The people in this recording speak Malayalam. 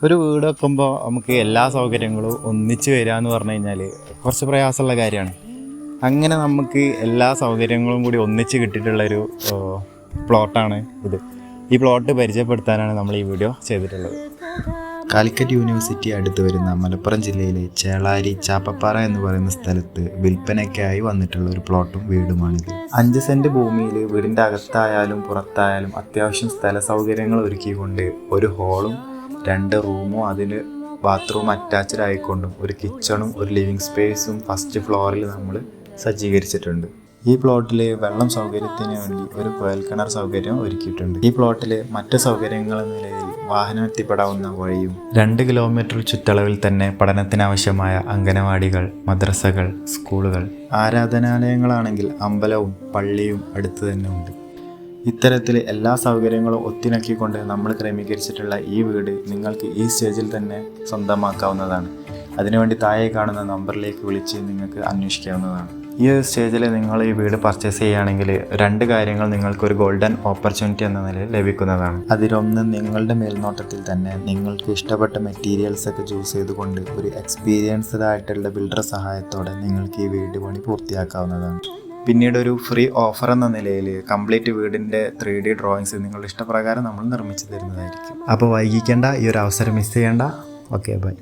ഒരു വീട് വെക്കുമ്പോൾ നമുക്ക് എല്ലാ സൗകര്യങ്ങളും ഒന്നിച്ച് വരിക എന്ന് പറഞ്ഞു കഴിഞ്ഞാൽ കുറച്ച് പ്രയാസമുള്ള കാര്യമാണ്. അങ്ങനെ നമുക്ക് എല്ലാ സൗകര്യങ്ങളും കൂടി ഒന്നിച്ച് കിട്ടിയിട്ടുള്ളൊരു പ്ലോട്ടാണ് ഇത്. ഈ പ്ലോട്ട് പരിചയപ്പെടുത്താനാണ് നമ്മൾ ഈ വീഡിയോ ചെയ്തിട്ടുള്ളത്. കാലിക്കറ്റ് യൂണിവേഴ്സിറ്റി അടുത്ത് വരുന്ന മലപ്പുറം ജില്ലയിലെ ചേളാരി ചാപ്പപ്പാറ എന്ന് പറയുന്ന സ്ഥലത്ത് വിൽപ്പനയ്ക്കായി വന്നിട്ടുള്ള ഒരു പ്ലോട്ടും വീടുമാണിത്. 5 സെൻറ്റ് ഭൂമിയിൽ വീടിൻ്റെ അകത്തായാലും പുറത്തായാലും അത്യാവശ്യം സ്ഥല സൗകര്യങ്ങൾ ഒരുക്കിക്കൊണ്ട് ഒരു ഹോളും 2 റൂമും അതിന് ബാത്റൂം അറ്റാച്ച്ഡ് ആയിക്കൊണ്ടും ഒരു കിച്ചണും ഒരു ലിവിങ് സ്പേസും ഫസ്റ്റ് ഫ്ലോറിൽ നമ്മൾ സജ്ജീകരിച്ചിട്ടുണ്ട്. ഈ പ്ലോട്ടിൽ വെള്ളം സൗകര്യത്തിന് വേണ്ടി ഒരു കുഴൽക്കിണർ സൗകര്യം ഒരുക്കിയിട്ടുണ്ട്. ഈ പ്ലോട്ടിൽ മറ്റ് സൗകര്യങ്ങൾ എന്ന നിലയിൽ വാഹനം എത്തിപ്പെടാവുന്ന വഴിയും 2 കിലോമീറ്റർ ചുറ്റളവിൽ തന്നെ പഠനത്തിനാവശ്യമായ അംഗനവാടികൾ, മദ്രസകൾ, സ്കൂളുകൾ, ആരാധനാലയങ്ങളാണെങ്കിൽ അമ്പലവും പള്ളിയും അടുത്ത് തന്നെ ഉണ്ട്. ഇത്തരത്തിൽ എല്ലാ സൗകര്യങ്ങളും ഒത്തിണക്കിക്കൊണ്ട് നമ്മൾ ക്രമീകരിച്ചിട്ടുള്ള ഈ വീട് നിങ്ങൾക്ക് ഈ സ്റ്റേജിൽ തന്നെ സ്വന്തമാക്കാവുന്നതാണ്. അതിനുവേണ്ടി താഴെ കാണുന്ന നമ്പറിലേക്ക് വിളിച്ച് നിങ്ങൾക്ക് അന്വേഷിക്കാവുന്നതാണ്. ഈ ഒരു സ്റ്റേജിൽ നിങ്ങൾ ഈ വീട് പർച്ചേസ് ചെയ്യുകയാണെങ്കിൽ 2 കാര്യങ്ങൾ നിങ്ങൾക്കൊരു ഗോൾഡൻ ഓപ്പർച്യൂണിറ്റി എന്ന നിലയിൽ ലഭിക്കുന്നതാണ്. അതിലൊന്ന്, നിങ്ങളുടെ മേൽനോട്ടത്തിൽ തന്നെ നിങ്ങൾക്ക് ഇഷ്ടപ്പെട്ട മെറ്റീരിയൽസ് ഒക്കെ ചൂസ് ചെയ്തുകൊണ്ട് ഒരു എക്സ്പീരിയൻസ്ഡ് ആയിട്ടുള്ള ബിൽഡർ സഹായത്തോടെ നിങ്ങൾക്ക് ഈ വീട് പണി പൂർത്തിയാക്കാവുന്നതാണ്. പിന്നീട് ഒരു ഫ്രീ ഓഫർ എന്ന നിലയിൽ കംപ്ലീറ്റ് വീടിൻ്റെ 3D ഡ്രോയിങ്സ് നിങ്ങളുടെ ഇഷ്ടപ്രകാരം നമ്മൾ നിർമ്മിച്ചു തരുന്നതായിരിക്കും. അപ്പോൾ വൈകിക്കേണ്ട, ഈ ഒരു അവസരം മിസ് ചെയ്യേണ്ട. Okay, by.